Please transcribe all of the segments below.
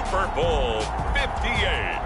Super Bowl 58.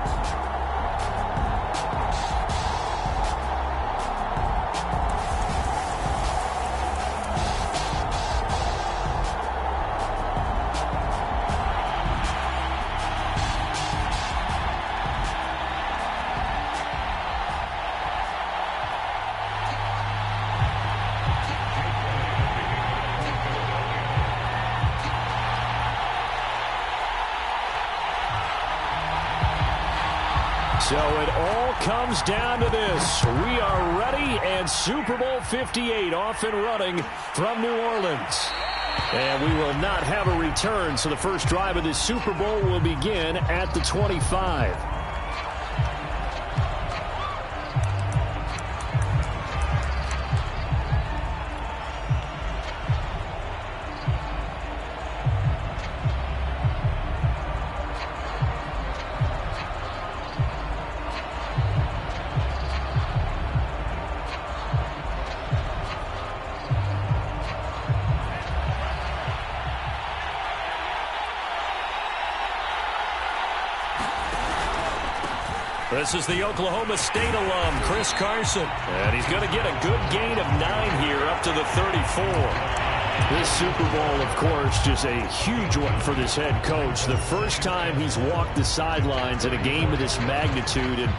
So it all comes down to this. We are ready, and Super Bowl 58 off and running from New Orleans. And we will not have a return, so the first drive of this Super Bowl will begin at the 25. This is the Oklahoma State alum, Chris Carson. And he's going to get a good gain of 9 here up to the 34. This Super Bowl, of course, just a huge one for this head coach. The first time he's walked the sidelines in a game of this magnitude. And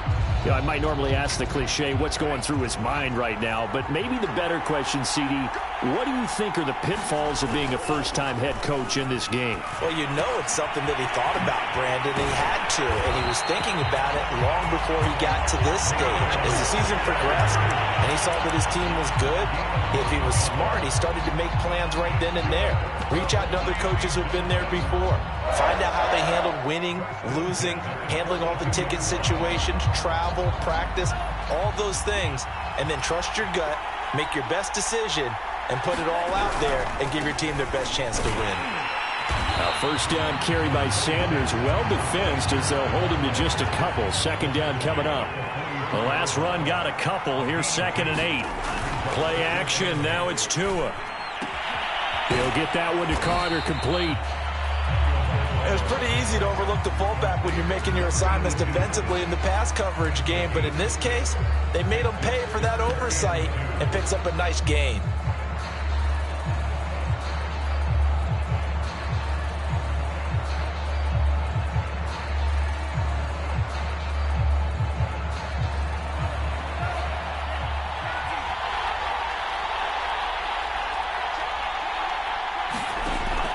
you know, I might normally ask the cliche, what's going through his mind right now? But maybe the better question, CD, what do you think are the pitfalls of being a first-time head coach in this game? Well, you know it's something that he thought about, Brandon. He had to, and he was thinking about it long before he got to this stage. As the season progressed and he saw that his team was good, if he was smart, he started to make plans right then and there. Reach out to other coaches who've been there before. Find out how they handled winning, losing, handling all the ticket situations, travel, practice, all those things, and then trust your gut, make your best decision, and put it all out there and give your team their best chance to win. First down carry by Sanders, well defensed as they'll hold him to just a couple. Second down coming up. The last run got a couple. Here's 2nd and 8. Play action. Now it's Tua. He'll get that one to Carter, complete. It's pretty easy to overlook the fullback when you're making your assignments defensively in the pass coverage game, but in this case, they made him pay for that oversight and picks up a nice gain.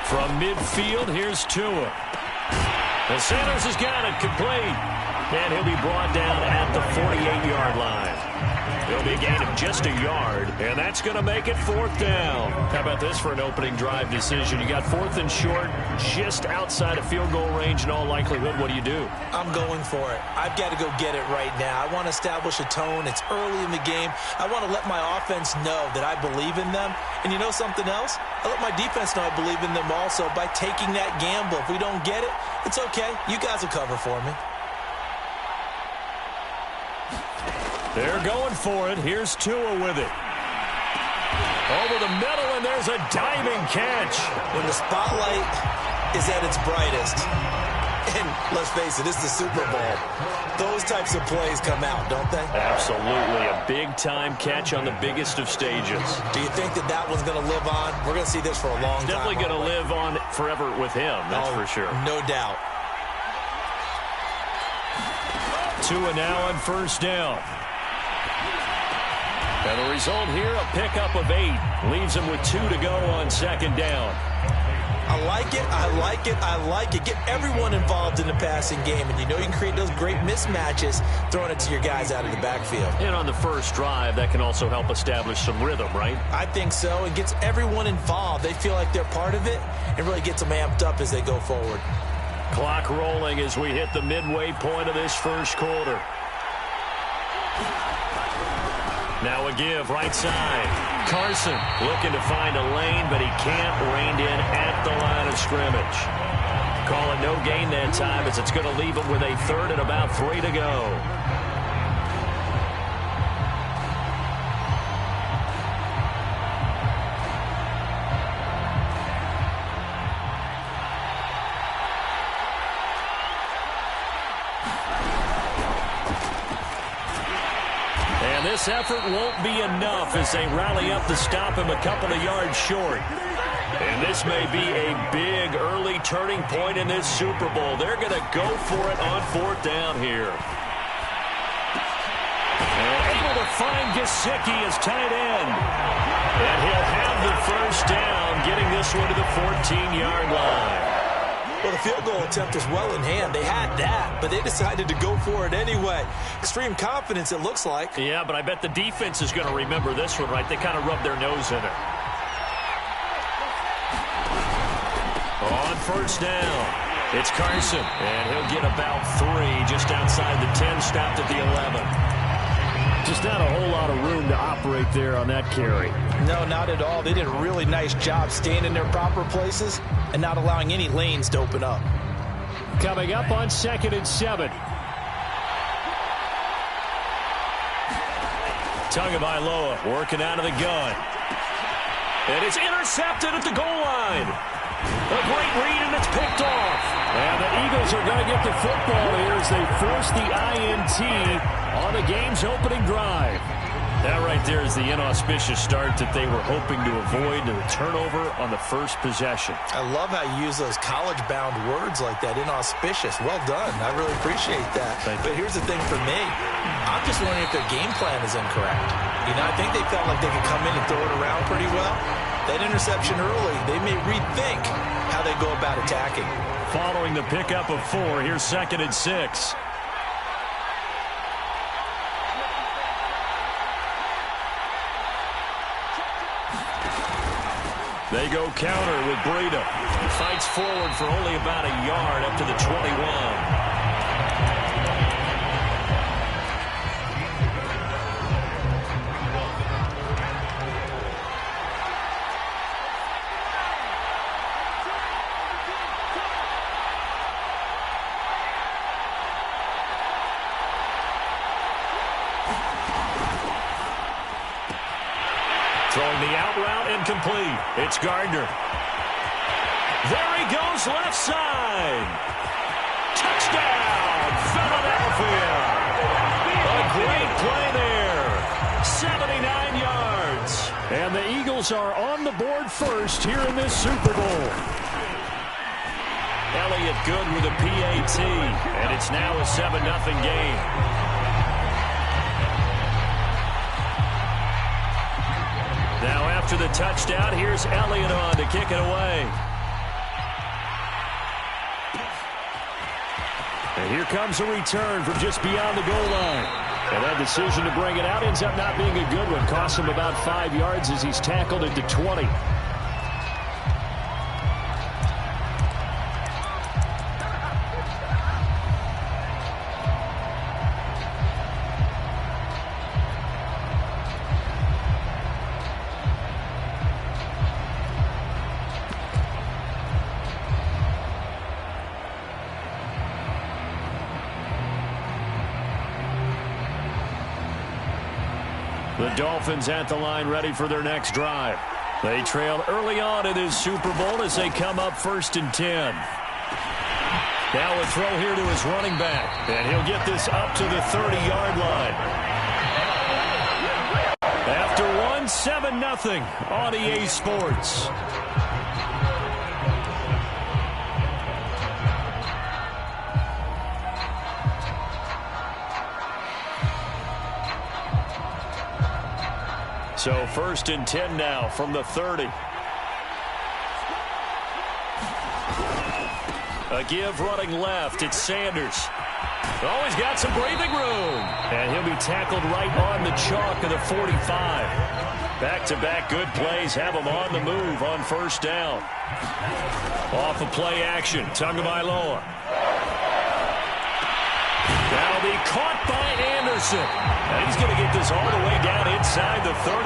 From midfield, here's Tua. And Sanders has got it complete. And he'll be brought down at the 48-yard line. It'll be a gain of just a yard, and that's going to make it 4th down. How about this for an opening drive decision? You got 4th and short, just outside of field goal range in all likelihood. What do you do? I'm going for it. I've got to go get it right now. I want to establish a tone. It's early in the game. I want to let my offense know that I believe in them. And you know something else? I let my defense know I believe in them also by taking that gamble. If we don't get it, it's okay. You guys will cover for me. They're going for it. Here's Tua with it. Over the middle, and there's a diving catch. When the spotlight is at its brightest, and let's face it, it's the Super Bowl, those types of plays come out, don't they? Absolutely. A big-time catch on the biggest of stages. Do you think that that one's going to live on? We're going to see this for a long time. Definitely going to live on forever with him, that's for sure. No doubt. Tua now on first down. And the result here, a pickup of 8. Leaves him with 2 to go on second down. I like it, I like it, I like it. Get everyone involved in the passing game, and you know you can create those great mismatches throwing it to your guys out of the backfield. And on the first drive, that can also help establish some rhythm, right? I think so. It gets everyone involved. They feel like they're part of it, and really gets them amped up as they go forward. Clock rolling as we hit the midway point of this first quarter. Now a give, right side. Carson looking to find a lane, but he can't. Reined in at the line of scrimmage. Call it no gain that time as it's going to leave him with a 3rd and about 3 to go. this effort won't be enough as they rally up to stop him a couple of yards short. And this may be a big early turning point in this Super Bowl. They're going to go for it on 4th down here. And able to find Gesicki as tight end. And he'll have the first down, getting this one to the 14-yard line. Well, the field goal attempt was well in hand. They had that, but they decided to go for it anyway. Extreme confidence, it looks like. Yeah, but I bet the defense is going to remember this one, right? They kind of rubbed their nose in it. On 1st down, it's Carson, and he'll get about 3 just outside the 10, stopped at the 11. Just not a whole lot of room to operate there on that carry. No, not at all. They did a really nice job staying in their proper places and not allowing any lanes to open up. Coming up on 2nd and 7. Tagovailoa working out of the gun. And it's intercepted at the goal line. A great read, and it's picked off. And the Eagles are going to get the football here as they force the INT on the game's opening drive. That right there is the inauspicious start that they were hoping to avoid, and the turnover on the first possession. I love how you use those college-bound words like that, inauspicious. Well done. I really appreciate that. But here's the thing for me. I'm just wondering if their game plan is incorrect. You know, I think they felt like they could come in and throw it around pretty well. That interception early, they may rethink how they go about attacking. Following the pickup of 4, here's 2nd and 6. They go counter with Breida. Fights forward for only about a yard up to the 21. Throwing the out route incomplete. It's Gardner. There he goes left side. Touchdown, Philadelphia. A great play there. 79 yards. And the Eagles are on the board first here in this Super Bowl. Elliott good with a PAT. And it's now a 7-0 game. Now after the touchdown, here's Elliott on to kick it away. And here comes a return from just beyond the goal line. And that decision to bring it out ends up not being a good one. Costs him about 5 yards as he's tackled at the 20. The Dolphins at the line ready for their next drive. They trailed early on in this Super Bowl as they come up 1st and 10. Now a throw here to his running back. And he'll get this up to the 30-yard line. After 7-0 on EA Sports. So 1st and 10 now from the 30. A give running left. It's Sanders. Oh, he's got some breathing room. And he'll be tackled right on the chalk of the 45. Back-to-back good plays have him on the move on 1st down. Off of play action. Tagovailoa. That'll be caught by Anderson. And he's going to get this all the way down inside the 35.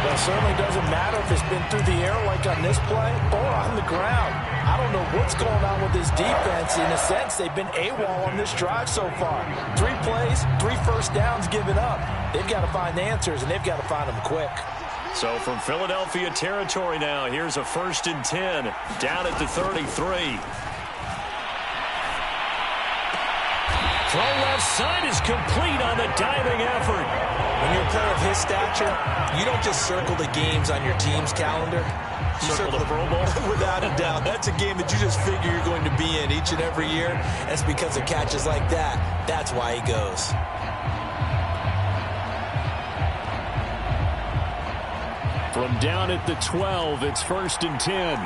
Well, it certainly doesn't matter if it's been through the air like on this play or on the ground. I don't know what's going on with this defense. In a sense, they've been AWOL on this drive so far. 3 plays, 3 first downs given up. They've got to find answers, and they've got to find them quick. So from Philadelphia territory now, here's a 1st and 10 down at the 33. Throw left side is complete on the diving effort. When you're a player of his stature, you don't just circle the games on your team's calendar. You circle the Pro Bowl? Without a doubt. That's a game that you just figure you're going to be in each and every year. That's because of catches like that. That's why he goes. From down at the 12, it's 1st and 10.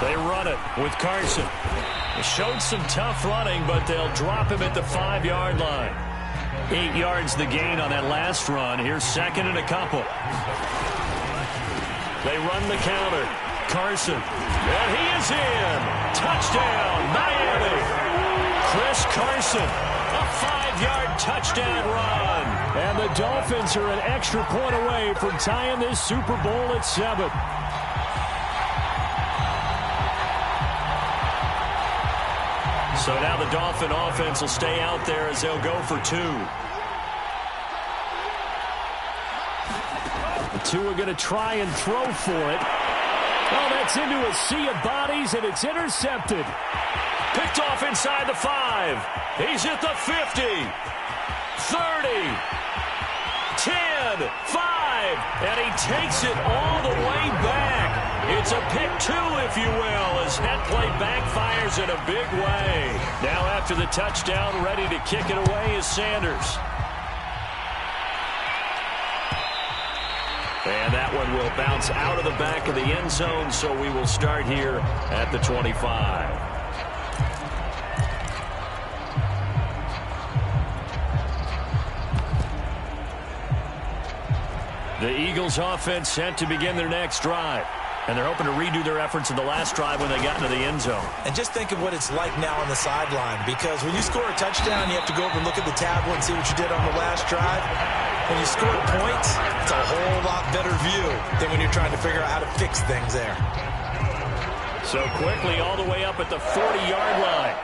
They run it with Carson. They showed some tough running, but they'll drop him at the 5-yard line. 8 yards the gain on that last run. Here's 2nd and a couple. They run the counter. Carson. And he is in. Touchdown, Miami. Chris Carson. A 5-yard touchdown run. And the Dolphins are an extra point away from tying this Super Bowl at 7. So now the Dolphin offense will stay out there as they'll go for 2. The 2 are going to try and throw for it. Oh, that's into a sea of bodies, and it's intercepted. Picked off inside the 5. He's at the 50. 30. 10. 5. And he takes it all the way back. It's a pick 2, if you will, as that play backfires in a big way. Now after the touchdown, ready to kick it away is Sanders. And that one will bounce out of the back of the end zone, so we will start here at the 25. The Eagles offense set to begin their next drive. And they're hoping to redo their efforts in the last drive when they got into the end zone. And just think of what it's like now on the sideline, because when you score a touchdown, you have to go over and look at the tablet and see what you did on the last drive. When you score points, it's a whole lot better view than when you're trying to figure out how to fix things there. So quickly all the way up at the 40-yard line.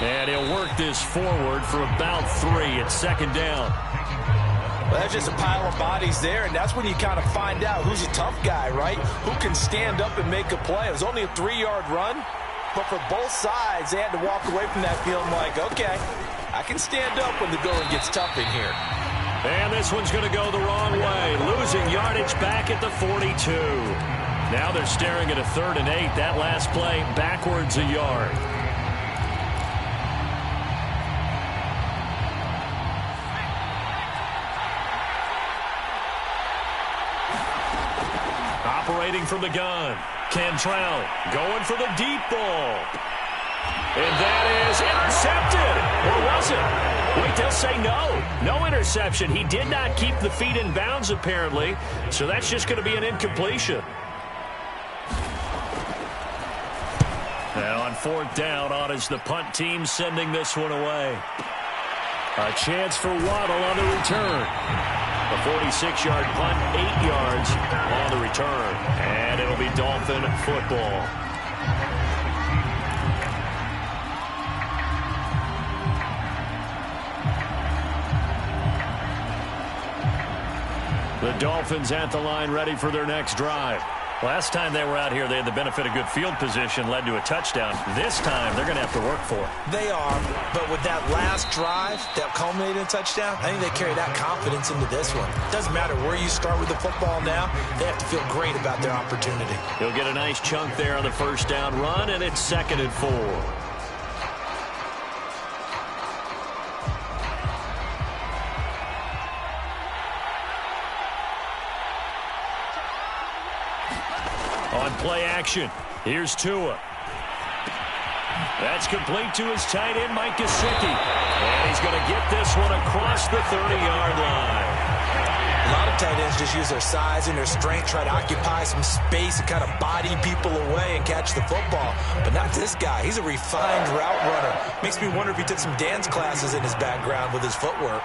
And he'll work this forward for about 3. It's 2nd down. Well, that's just a pile of bodies there, and that's when you kind of find out who's a tough guy, right? Who can stand up and make a play. It was only a 3-yard run, but for both sides, they had to walk away from that feeling like, okay, I can stand up when the going gets tough in here. And this one's going to go the wrong way, losing yardage back at the 42. Now they're staring at a 3rd and 8. That last play, backwards a yard. Operating from the gun. Cantrell going for the deep ball. And that is intercepted. Or was it? Wait, they'll say no. No interception. He did not keep the feet in bounds, apparently. So that's just going to be an incompletion. And on 4th down, on is the punt team sending this one away. A chance for Waddle on the return. A 46-yard punt, 8 yards on the return. And it'll be Dolphin football. The Dolphins at the line ready for their next drive. Last time they were out here, they had the benefit of good field position, led to a touchdown. This time, they're going to have to work for it. They are, but with that last drive that culminated in a touchdown, I think they carry that confidence into this one. Doesn't matter where you start with the football now, they have to feel great about their opportunity. He'll get a nice chunk there on the 1st down run, and it's 2nd and 4. On play action, here's Tua. That's complete to his tight end, Mike Gesicki. And he's going to get this one across the 30-yard line. A lot of tight ends just use their size and their strength, try to occupy some space and kind of body people away and catch the football. But not this guy. He's a refined route runner. Makes me wonder if he took some dance classes in his background with his footwork.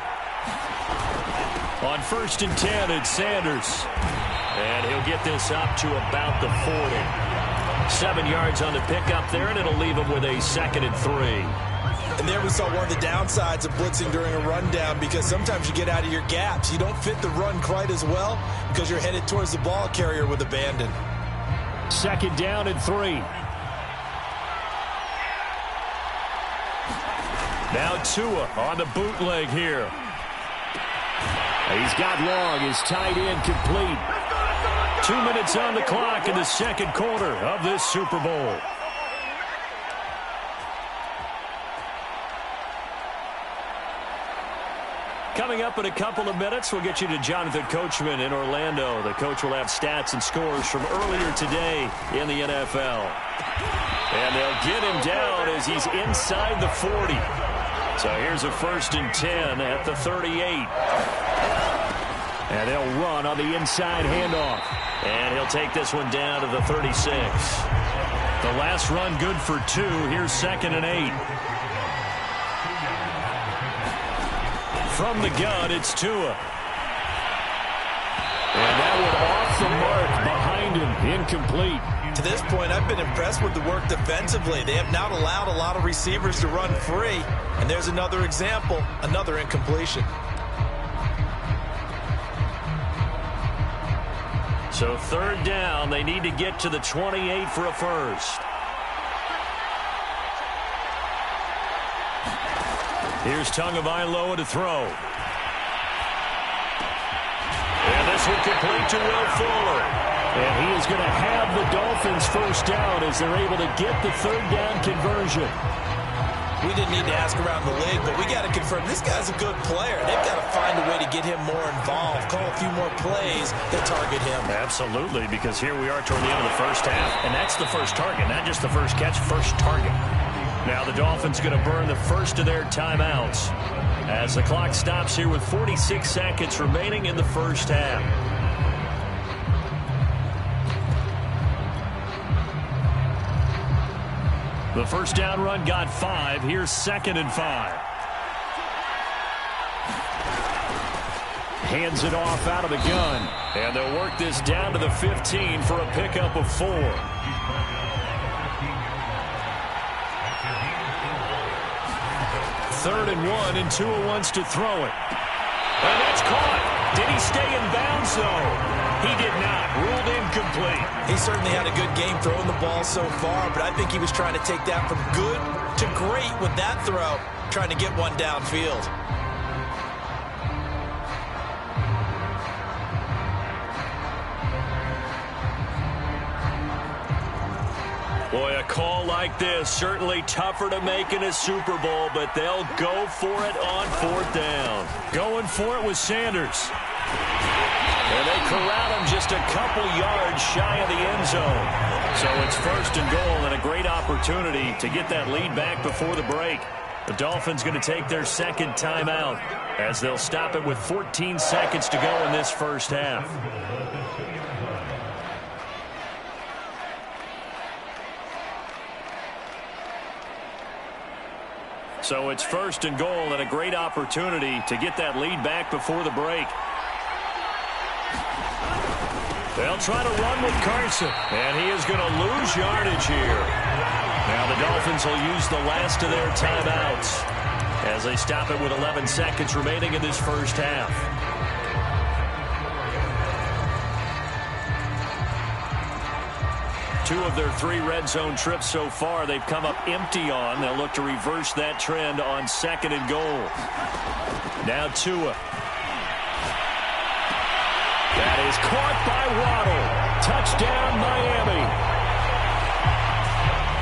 On 1st and 10, it's Sanders. And he'll get this up to about the 40. 7 yards on the pickup there, and it'll leave him with a 2nd and 3. And there we saw one of the downsides of blitzing during a rundown, because sometimes you get out of your gaps. You don't fit the run quite as well because you're headed towards the ball carrier with abandon. 2nd down and 3. Now Tua on the bootleg here. He's got long. His tight end complete. 2 minutes on the clock in the 2nd quarter of this Super Bowl. Coming up in a couple of minutes, we'll get you to Jonathan Coachman in Orlando. The coach will have stats and scores from earlier today in the NFL. And they'll get him down as he's inside the 40. So here's a 1st and 10 at the 38. And they'll run on the inside handoff. And he'll take this one down to the 36. The last run good for 2. Here's 2nd and 8. From the gun, it's Tua. And that one off the mark behind him, incomplete. To this point, I've been impressed with the work defensively. They have not allowed a lot of receivers to run free. And there's another example, another incompletion. So 3rd down, they need to get to the 28 for a first. Here's Tagovailoa to throw. And this one complete to Will Fuller. And he is going to have the Dolphins first down as they're able to get the 3rd down conversion. We didn't need to ask around the league, but we got to confirm this guy's a good player. They've got to find a way to get him more involved, call a few more plays that target him. Absolutely, because here we are toward the end of the first half, and that's the first target, not just the first catch, first target. Now the Dolphins going to burn the first of their timeouts as the clock stops here with 46 seconds remaining in the first half. The first down run got 5. Here's 2nd and 5. Hands it off out of the gun. And they'll work this down to the 15 for a pickup of 4. 3rd and 1, and Tua wants to throw it. And that's caught. Did he stay in bounds, though? He did not. Ruled incomplete. He certainly had a good game throwing the ball so far, but I think he was trying to take that from good to great with that throw, trying to get one downfield. Boy, a call like this, certainly tougher to make in a Super Bowl, but they'll go for it on 4th down. Going for it with Sanders. And they corral him just a couple yards shy of the end zone. So it's 1st and goal, and a great opportunity to get that lead back before the break. The Dolphins going to take their 2nd timeout as they'll stop it with 14 seconds to go in this first half. So it's 1st and goal, and a great opportunity to get that lead back before the break. They'll try to run with Carson, and he is going to lose yardage here. Now the Dolphins will use the last of their timeouts as they stop it with 11 seconds remaining in this first half. Two of their 3 red zone trips so far they've come up empty on. They'll look to reverse that trend on 2nd and goal. Now Tua. That is caught by Waddle. Touchdown, Miami.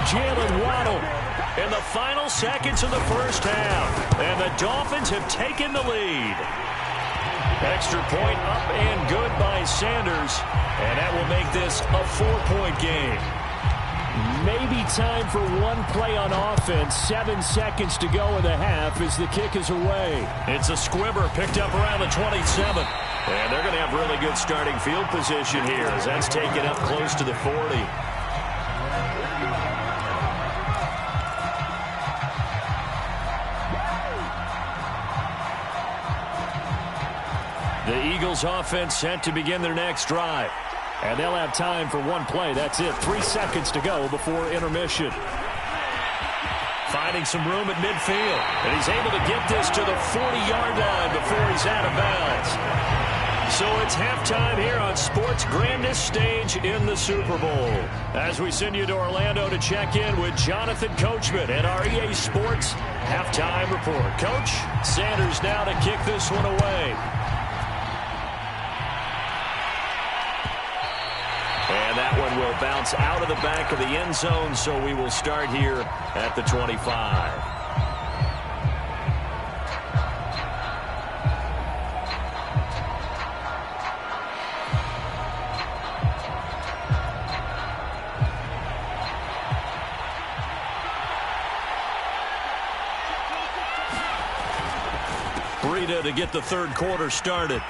Jalen Waddle in the final seconds of the first half. And the Dolphins have taken the lead. Extra point up and good by Sanders. And that will make this a 4-point game. Maybe time for one play on offense. 7 seconds to go in the half as the kick is away. It's a squibber picked up around the 27. And they're going to have really good starting field position here as that's taken up close to the 40. The Eagles offense set to begin their next drive. And they'll have time for one play. That's it. 3 seconds to go before intermission. finding some room at midfield. And he's able to get this to the 40-yard line before he's out of bounds. So it's halftime here on sports' grandest stage in the Super Bowl. As we send you to Orlando to check in with Jonathan Coachman at our EA Sports Halftime Report. Coach, Sanders now to kick this one away. And that one will bounce out of the back of the end zone, so we will start here at the 25. To get the third quarter started.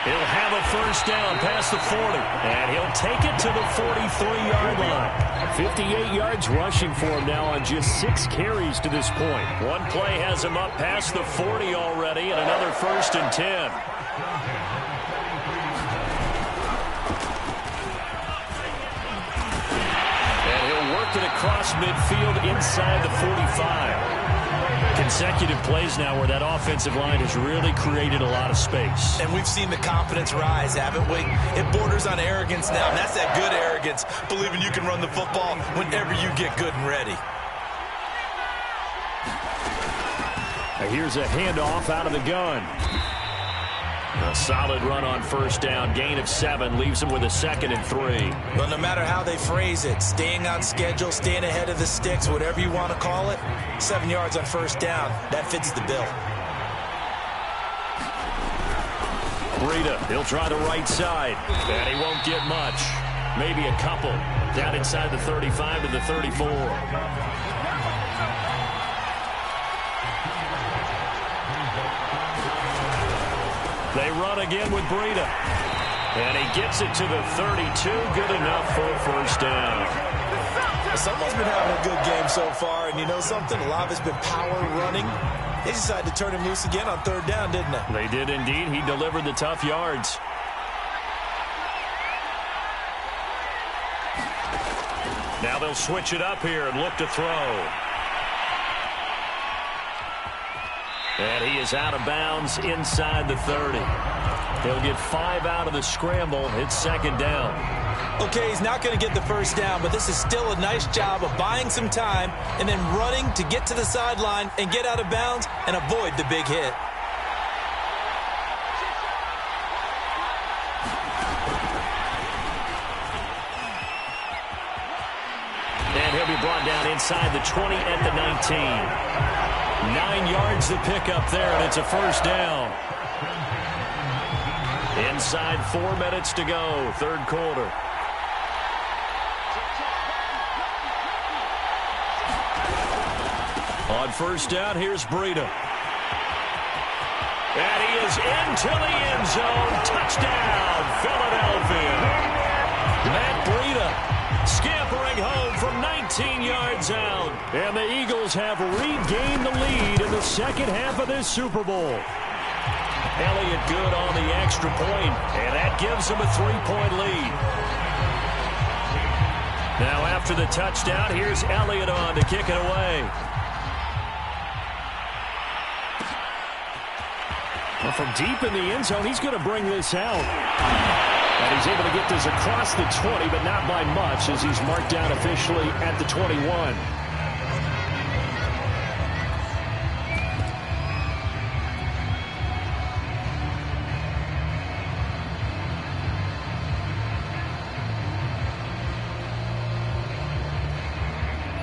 He'll have a first down past the 40, and he'll take it to the 43-yard line. 58 yards rushing for him now on just 6 carries to this point. One play has him up past the 40 already, and another 1st and 10. And he'll work it across midfield inside the 45. Consecutive plays now where that offensive line has really created a lot of space. And we've seen the confidence rise, haven't we? It borders on arrogance now, and that's that good arrogance, believing you can run the football whenever you get good and ready. Here's a handoff out of the gun. A solid run on first down. Gain of 7 leaves him with a 2nd and 3. But no matter how they phrase it, staying on schedule, staying ahead of the sticks, whatever you want to call it, 7 yards on first down, that fits the bill. Breida, he'll try the right side, and he won't get much. Maybe a couple. Down inside the 35 to the 34. They run again with Breida. And he gets it to the 32. Good enough for a first down. Someone's been having a good game so far, and you know something? A lot of it's been power running. They decided to turn him loose again on third down, didn't they? They did indeed. He delivered the tough yards. Now they'll switch it up here and look to throw. And he is out of bounds inside the 30. He'll get 5 out of the scramble. It's 2nd down. Okay, he's not going to get the first down, but this is still a nice job of buying some time and then running to get to the sideline and get out of bounds and avoid the big hit. And he'll be brought down inside the 20 at the 19. 9 yards to pick up there, and it's a first down. Inside 4 minutes to go, third quarter. On first down, here's Breida. And he is into the end zone. Touchdown, Philadelphia. Matt Breida scampering home from 19 yards out. And the Eagles have regained the lead in the second half of this Super Bowl. Elliott good on the extra point, and that gives them a 3-point lead. Now after the touchdown, here's Elliott on to kick it away. Well, from deep in the end zone, he's going to bring this out. And he's able to get this across the 20, but not by much, as he's marked down officially at the 21.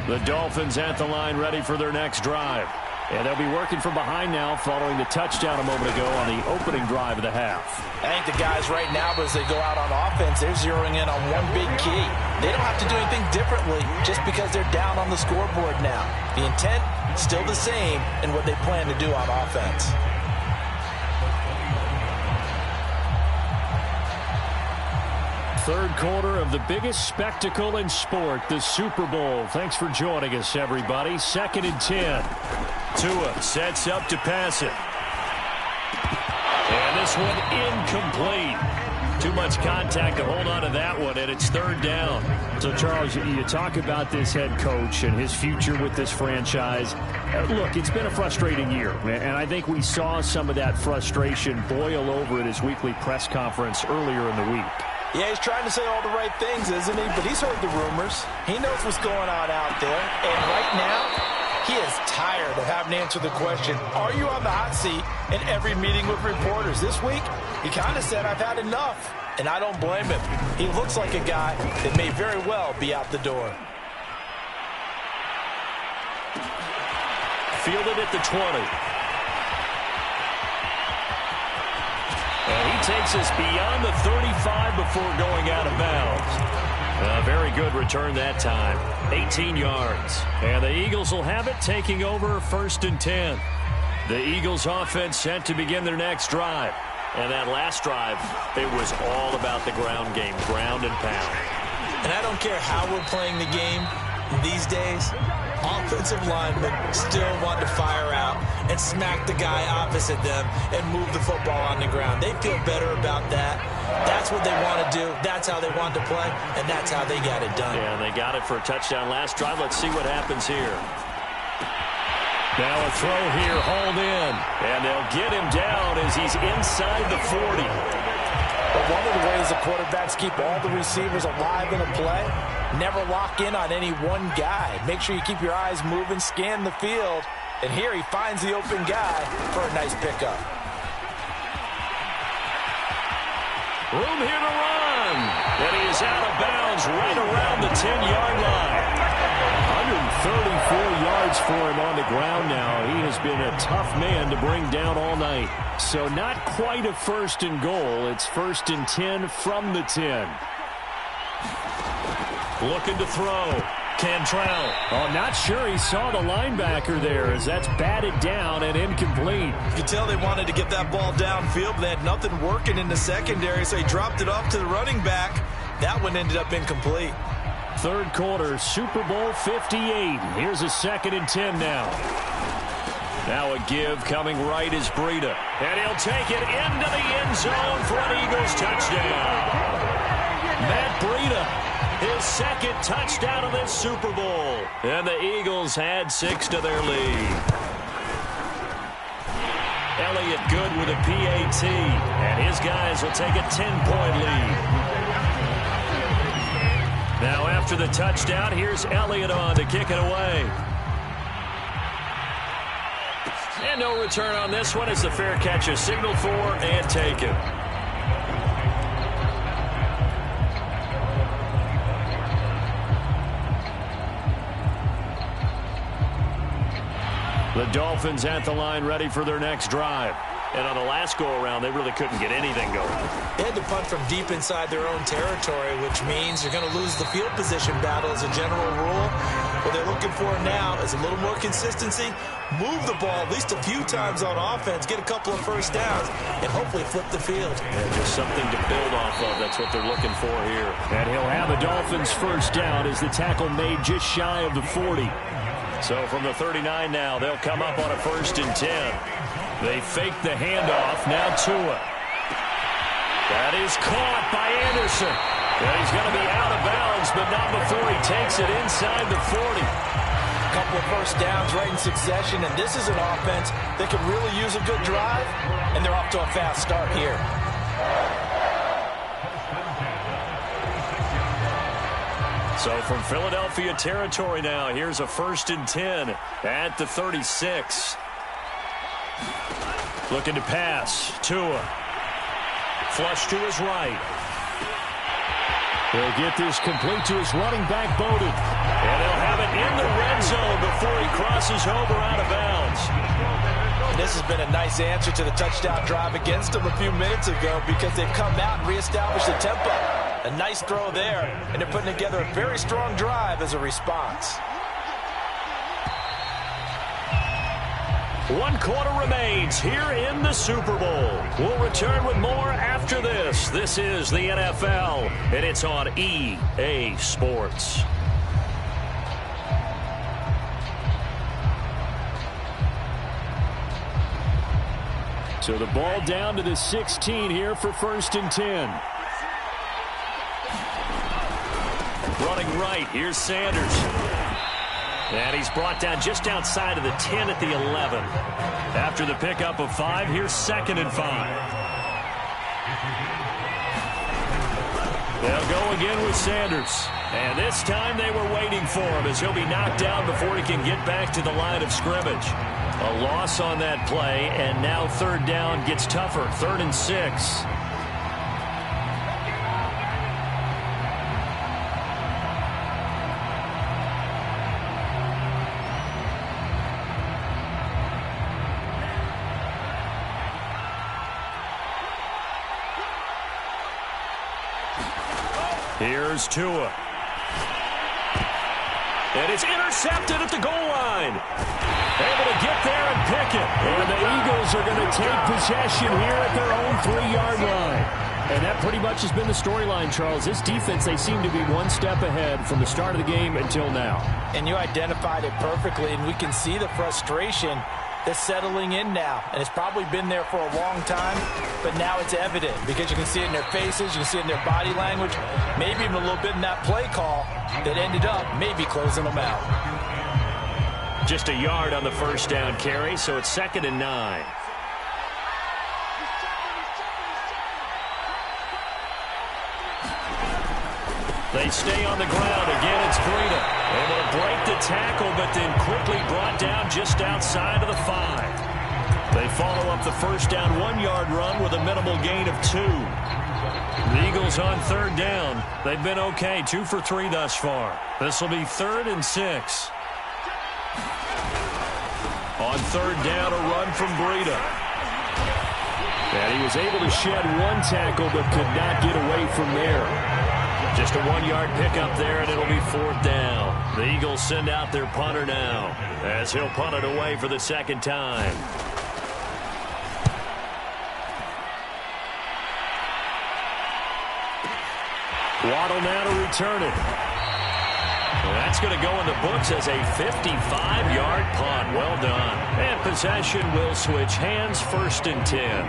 The Dolphins at the line, ready for their next drive. And they'll be working from behind now following the touchdown a moment ago on the opening drive of the half. I think the guys right now, as they go out on offense, they're zeroing in on one big key. They don't have to do anything differently just because they're down on the scoreboard now. The intent, still the same in what they plan to do on offense. Third quarter of the biggest spectacle in sport, the Super Bowl. Thanks for joining us, everybody. 2nd and 10. Tua sets up to pass it. And this one incomplete. Too much contact to hold on to that one, and it's third down. So, Charles, you talk about this head coach and his future with this franchise. Look, it's been a frustrating year, and I think we saw some of that frustration boil over at his weekly press conference earlier in the week. Yeah, he's trying to say all the right things, isn't he? But he's heard the rumors. He knows what's going on out there. And right now, he is tired of having to answer the question, are you on the hot seat in every meeting with reporters? This week, he kind of said, I've had enough. And I don't blame him. He looks like a guy that may very well be out the door. Fielded at the 20. And he takes us beyond the 35 before going out of bounds. A very good return that time. 18 yards. And the Eagles will have it, taking over 1st and 10. The Eagles offense set to begin their next drive. And that last drive, it was all about the ground game, ground and pound. And I don't care how we're playing the game these days, offensive linemen still want to fire out and smack the guy opposite them and move the football on the ground. They feel better about that. That's what they want to do. That's how they want to play, and that's how they got it done. Yeah, they got it for a touchdown last drive. Let's see what happens here. Now a throw here, hauled in, and they'll get him down as he's inside the 40. But one of the ways the quarterbacks keep all the receivers alive in a play, never lock in on any one guy. Make sure you keep your eyes moving, scan the field, and here he finds the open guy for a nice pickup. Room here to run, and he is out of bounds right around the 10-yard line. 134 yards for him on the ground now. He has been a tough man to bring down all night. So not quite a 1st and goal. It's 1st and 10 from the 10. Looking to throw. Cantrell. Oh, not sure he saw the linebacker there as that's batted down and incomplete. You can tell they wanted to get that ball downfield, but they had nothing working in the secondary, so he dropped it off to the running back. That one ended up incomplete. Third quarter, Super Bowl 58. Here's a 2nd and 10 now. Now a give coming right is Breida. And he'll take it into the end zone for an Eagles touchdown. Matt Breida, his 2nd touchdown of this Super Bowl. And the Eagles add 6 to their lead. Elliott good with a PAT. And his guys will take a 10-point lead. Now after the touchdown, here's Elliott on to kick it away. And no return on this one as the fair catch is signaled for and taken. The Dolphins at the line ready for their next drive. And on the last go-around, they really couldn't get anything going. They had to punt from deep inside their own territory, which means they're going to lose the field position battle as a general rule. What they're looking for now is a little more consistency, move the ball at least a few times on offense, get a couple of first downs, and hopefully flip the field. Yeah, just something to build off of. That's what they're looking for here. And he'll have a Dolphins first down as the tackle made just shy of the 40. So from the 39 now, they'll come up on a 1st and 10. They fake the handoff. Now Tua. That is caught by Anderson. And he's going to be out of bounds, but not before he takes it inside the 40. A couple of first downs right in succession, and this is an offense that could really use a good drive, and they're off to a fast start here. So from Philadelphia territory now, here's a 1st and 10 at the 36. Looking to pass. Tua. Flush to his right. He'll get this complete to his running back, Bowden. And they'll have it in the red zone before he crosses over out of bounds. And this has been a nice answer to the touchdown drive against them a few minutes ago because they've come out and reestablished the tempo. A nice throw there, and they're putting together a very strong drive as a response. 1 quarter remains here in the Super Bowl. We'll return with more after this. This is the NFL, and it's on EA Sports. So the ball down to the 16 here for 1st and 10. right. Here's Sanders. And he's brought down just outside of the 10 at the 11. After the pickup of 5, here's 2nd and 5. They'll go again with Sanders. And this time they were waiting for him as he'll be knocked down before he can get back to the line of scrimmage. A loss on that play, and now 3rd down gets tougher. 3rd and 6. Here's Tua. And it's intercepted at the goal line. Able to get there and pick it. And the Eagles are going to take possession here at their own 3-yard line. And that pretty much has been the storyline, Charles. This defense, they seem to be one step ahead from the start of the game until now. And you identified it perfectly, and we can see the frustration that's settling in now. And it's probably been there for a long time, but now it's evident because you can see it in their faces, you can see it in their body language, maybe even a little bit in that play call that ended up maybe closing them out. Just a yard on the 1st down carry, so it's 2nd and 9. They stay on the ground. Again, it's Breida. Able to break the tackle, but then quickly brought down just outside of the 5. They follow up the 1st down 1-yard run with a minimal gain of 2. The Eagles on 3rd down. They've been okay, 2 for 3 thus far. This will be 3rd and 6. On 3rd down, a run from Breida. And he was able to shed 1 tackle, but could not get away from there. Just a 1-yard pickup there, and it'll be 4th down. The Eagles send out their punter now, as he'll punt it away for the 2nd time. Waddle now to return it. That's going to go in the books as a 55-yard punt. Well done. And possession will switch hands, 1st and 10.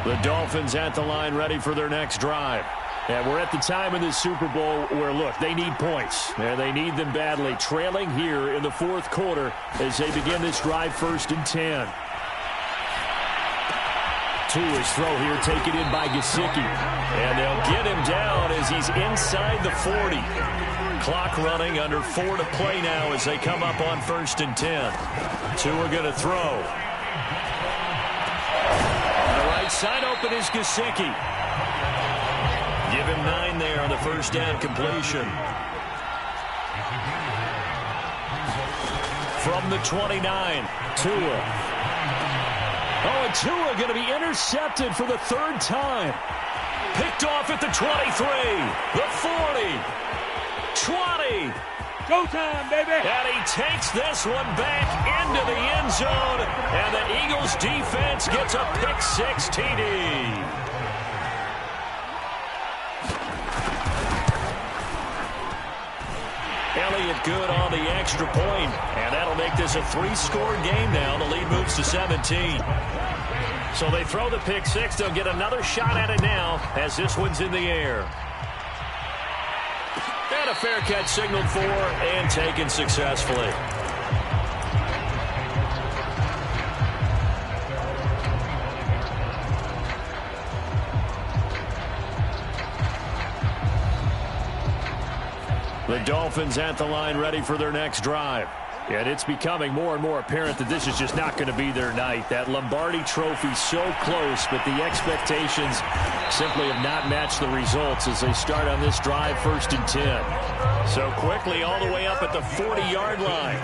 The Dolphins at the line ready for their next drive. And we're at the time in this Super Bowl where, look, they need points. And they need them badly. Trailing here in the 4th quarter as they begin this drive, 1st and 10. Tua's throw here taken in by Gesicki. And they'll get him down as he's inside the 40. Clock running, under 4 to play now as they come up on 1st and 10. Tua going to throw. Side open is Gesicki. Give him 9 there on the 1st down completion. From the 29, Tua. Oh, and Tua going to be intercepted for the 3rd time. Picked off at the 23, the 40, 20. Go time, baby. And he takes this one back into the end zone. And the Eagles defense gets a pick-6 TD. Elliott good on the extra point. And that'll make this a 3-score game now. The lead moves to 17. So they throw the pick-6. They'll get another shot at it now as this one's in the air. And a fair catch signaled for and taken successfully. The Dolphins at the line ready for their next drive. And it's becoming more and more apparent that this is just not going to be their night. That Lombardi Trophy so close, but the expectations simply have not matched the results as they start on this drive, 1st and 10. So quickly all the way up at the 40-yard line.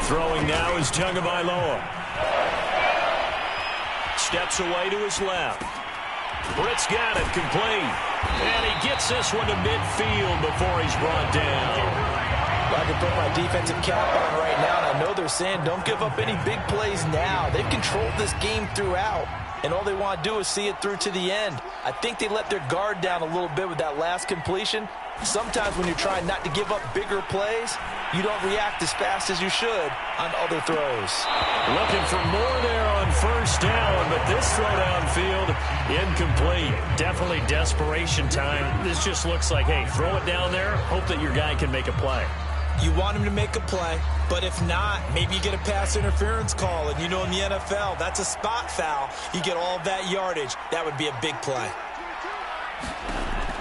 Throwing now is Tagovailoa. Steps away to his left. Britt's got it, complete. And he gets this one to midfield before he's brought down. I can put my defensive cap on right now, and I know they're saying don't give up any big plays now. They've controlled this game throughout, and all they want to do is see it through to the end. I think they let their guard down a little bit with that last completion. Sometimes when you're trying not to give up bigger plays, you don't react as fast as you should on other throws. Looking for more there on first down, but this throw downfield, incomplete. Definitely desperation time. This just looks like, hey, throw it down there, hope that your guy can make a play. You want him to make a play, but if not, maybe you get a pass interference call, and you know in the NFL, that's a spot foul. You get all that yardage. That would be a big play.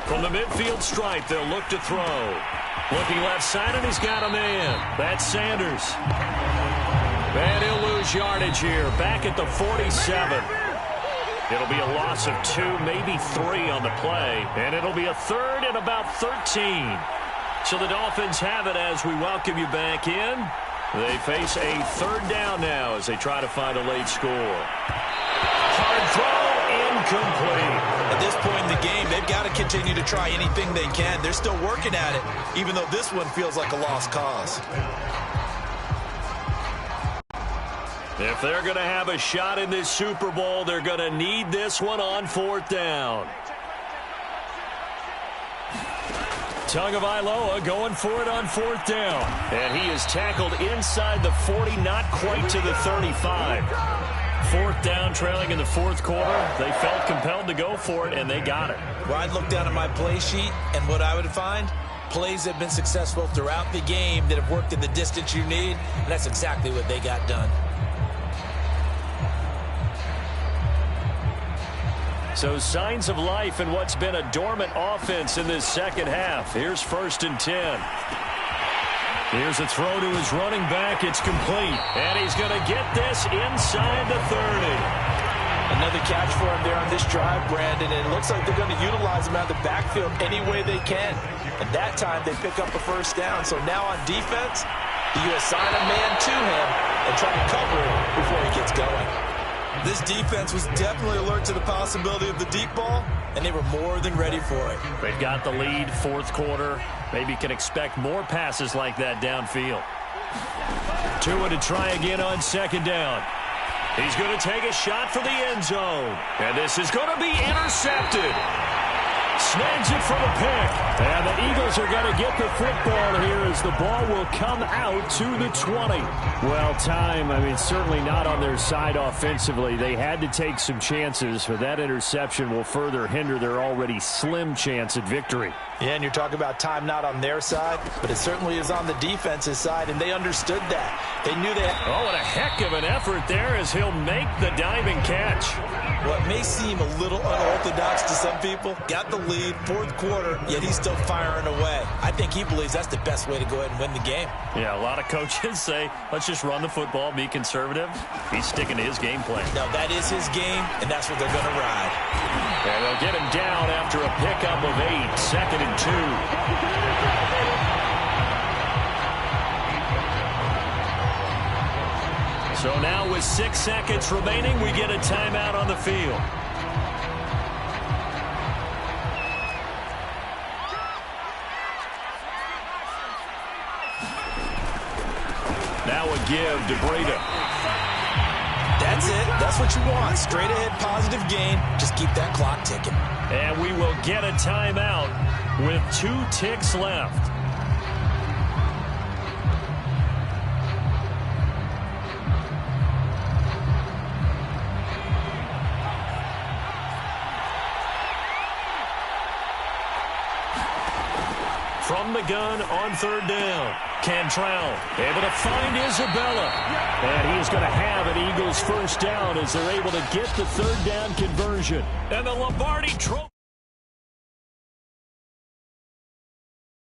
From the midfield stripe, they'll look to throw. Looking left side, and he's got a man. That's Sanders. And he'll lose yardage here, back at the 47. It'll be a loss of 2, maybe 3 on the play, and it'll be a third and about 13. So the Dolphins have it as we welcome you back in. They face a third down now as they try to find a late score. Hard throw, incomplete. At this point in the game, they've got to continue to try anything they can. They're still working at it, even though this one feels like a lost cause. If they're going to have a shot in this Super Bowl, they're going to need this one on fourth down. Tagovailoa going for it on fourth down. And he is tackled inside the 40, not quite to the 35. Fourth down, trailing in the fourth quarter. They felt compelled to go for it, and they got it. Well, I'd look down at my play sheet, and what I would find, plays that have been successful throughout the game that have worked in the distance you need, and that's exactly what they got done. So signs of life in what's been a dormant offense in this second half. Here's 1st and 10. Here's a throw to his running back. It's complete. And he's going to get this inside the 30. Another catch for him there on this drive, Brandon. And it looks like they're going to utilize him out of the backfield any way they can. And that time they pick up a first down. So now on defense, you assign a man to him and try to cover him before he gets going. This defense was definitely alert to the possibility of the deep ball, and they were more than ready for it. They've got the lead, fourth quarter. Maybe can expect more passes like that downfield. Tua to try again on second down. He's going to take a shot for the end zone. And this is going to be intercepted. Snags it for the pick. And the Eagles are going to get the football here as the ball will come out to the 20. Well, time, certainly not on their side offensively. They had to take some chances, but that interception will further hinder their already slim chance at victory. Yeah, and you're talking about time not on their side, but it certainly is on the defense's side, and they understood that. They knew that. Oh, and a heck of an effort there as he'll make the diving catch. What may seem a little unorthodox to some people, got the lead, fourth quarter, yet he's still firing away. I think he believes that's the best way to go ahead and win the game. Yeah, a lot of coaches say, let's just run the football, be conservative. He's sticking to his game plan. No, that is his game, and that's what they're going to ride. And they'll get him down after a pickup of 8, 2nd and 2. So now with 6 seconds remaining, we get a timeout on the field. Now a give to Breda. That's it. That's what you want. Straight ahead positive gain. Just keep that clock ticking. And we will get a timeout with 2 ticks left. From the gun on third down. Cantrell able to find Isabella. And he is going to have an Eagles first down as they're able to get the third down conversion. And the Lombardi Trophy